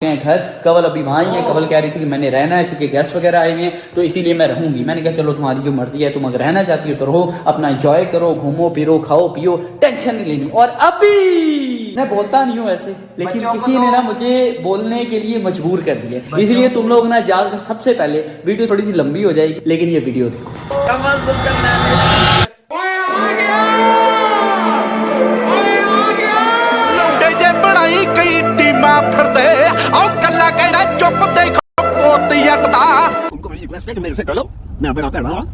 घर। कवल अभी वहाँ ही है। कवल कह रही थी कि मैंने रहना है, चूंकि गेस्ट वगैरह आए हैं तो इसीलिए मैं रहूंगी। मैंने कहा चलो तुम्हारी जो मर्जी है, तुम अगर रहना चाहती हो तो रहो, अपना एंजॉय करो, घूमो फिरो, खाओ पियो, टेंशन नहीं लेनी। और अभी मैं बोलता नहीं हूँ ऐसे, लेकिन किसी ने ना मुझे बोलने के लिए मजबूर कर दिया। इसलिए तुम लोग ना जाकर सबसे पहले वीडियो थोड़ी सी लंबी हो जाएगी, लेकिन ये वीडियो देखो। तुमको मेरी रिक्वेस्ट है कि मेरे से कर लो, मैं अपना कर रहा हूं।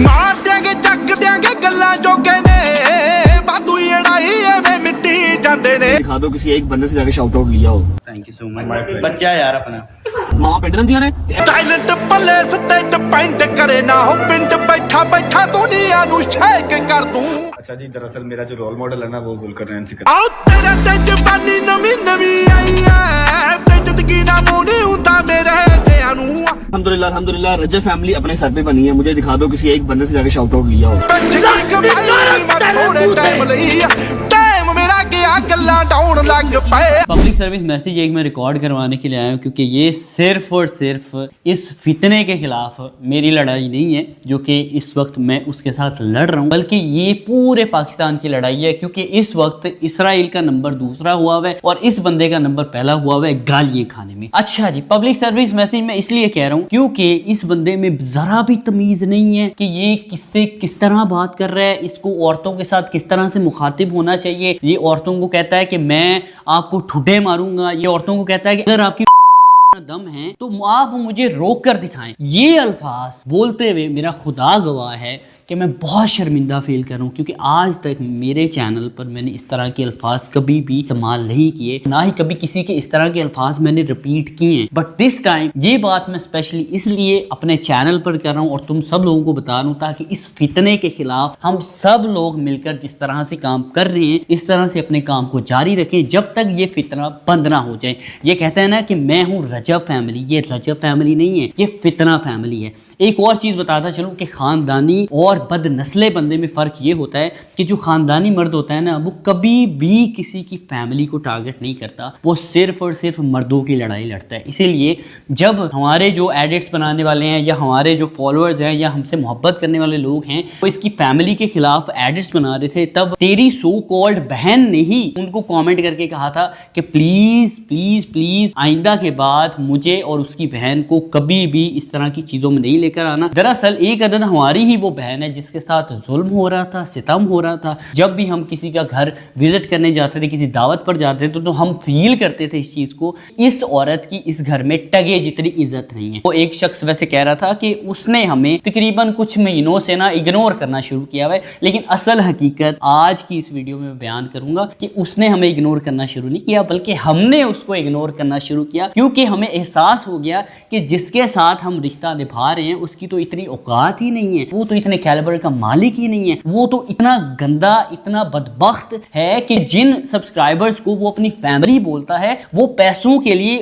मार देंगे चक देंगे गल्ला जोगे ने बादू लड़ाई में मिट्टी जाते ने। दिखा दो किसी एक बंदे से जाके शाउट आउट लिया हो। थैंक यू सो मच बच्चा यार अपना मामा पिंड रंदिया ने टाइलेंट पले स्टेट पेंट करे ना हो पिंड बैठा बैठा दुनिया नु शेक कर दूं। अच्छा जी, दरअसल मेरा जो रोल मॉडल है ना वो जुल्करनैन सिकंदर। आओ तेरे ते जवानी नवी नवी आई है ते जिंदगी ना मोनी होता मेरे तेया नु। अल्हम्दुलिल्लाह अल्हम्दुलिल्लाह रजब फैमिली अपने सर पे बनी है। मुझे दिखा दो किसी एक बंदे से जाके शाउट आउट लिया हो। पब्लिक सर्विस मैसेज एक मैं रिकॉर्ड करवाने के लिए आया हूँ, क्योंकि ये सिर्फ और सिर्फ इस फितने के खिलाफ मेरी लड़ाई नहीं है जो कि इस वक्त मैं उसके साथ लड़ रहा हूँ, बल्कि ये पूरे पाकिस्तान की लड़ाई है। क्योंकि इस वक्त इसराइल का नंबर दूसरा हुआ हुआ है और इस बंदे का नंबर पहला हुआ हुआ है गालियां खाने में। अच्छा जी, पब्लिक सर्विस मैसेज मैं इसलिए कह रहा हूँ क्योंकि इस बंदे में जरा भी तमीज नहीं है कि ये किससे किस तरह बात कर रहा है, इसको औरतों के साथ किस तरह से मुखातिब होना चाहिए। ये औरतों को कहता है कि मैं आपको ठुड्डे मारूंगा, ये औरतों को कहता है कि अगर आपकी दम है तो आप मुझे रोक कर दिखाएं। ये अल्फाज बोलते हुए मेरा खुदा गवाह है कि मैं बहुत शर्मिंदा फील कर रहा हूँ, क्योंकि आज तक मेरे चैनल पर मैंने इस तरह के अल्फाज कभी भी इस्तेमाल नहीं किए, ना ही कभी किसी के इस तरह के अल्फाज मैंने रिपीट किए हैं। बट दिस टाइम ये बात मैं स्पेशली इसलिए अपने चैनल पर कर रहा हूँ और तुम सब लोगों को बता रहा हूँ, ताकि इस फितने के खिलाफ हम सब लोग मिलकर जिस तरह से काम कर रहे हैं इस तरह से अपने काम को जारी रखें जब तक ये फितना बंद ना हो जाए। ये कहता है ना कि मैं हूँ रजब फैमिली, ये रजब फैमिली नहीं है, ये फितना फैमिली है। एक और चीज बताता चलूं कि खानदानी और बदनस्ले बंदे में फ़र्क ये होता है कि जो ख़ानदानी मर्द होता है ना, वो कभी भी किसी की फैमिली को टारगेट नहीं करता, वो सिर्फ और सिर्फ मर्दों की लड़ाई लड़ता है। इसीलिए जब हमारे जो एडिट्स बनाने वाले हैं या हमारे जो फॉलोअर्स हैं या हमसे मोहब्बत करने वाले लोग हैं वो इसकी फैमिली के खिलाफ एडिट्स बना रहे थे, तब तेरी सो कॉल्ड बहन ने ही उनको कॉमेंट करके कहा था कि प्लीज़ प्लीज़ प्लीज़ आइंदा के बाद मुझे और उसकी बहन को कभी भी इस तरह की चीज़ों में नहीं लेकर आना। दरअसल एक अदद हमारी ही वो बहन है जिसके साथ जुल्म हो रहा था, सितम हो रहा था। जब भी हम किसी का घर विजिट करने जाते थे, किसी दावत पर जाते थे, तो हम फील करते थे इस चीज़ को, इस औरत की इस घर में टगे जितनी इज्जत नहीं है। वो एक शख्स वैसे कह रहा था कि उसने हमें तकरीबन कुछ महीनों से ना इग्नोर करना शुरू किया है, लेकिन असल हकीकत आज की इस वीडियो में बयान करूंगा कि उसने हमें इग्नोर करना शुरू नहीं किया, बल्कि हमने उसको इग्नोर करना शुरू किया, क्योंकि हमें एहसास हो गया कि जिसके साथ हम रिश्ता निभा रहे हैं उसकी तो इतनी औकात ही नहीं है, वो तो इतने कैलिबर का मालिक ही नहीं है, वो तो इतना गंदा, इतना बदबख्त है कि जिन सब्सक्राइबर्स को वो अपनी फैमिली बोलता है वो पैसों के लिए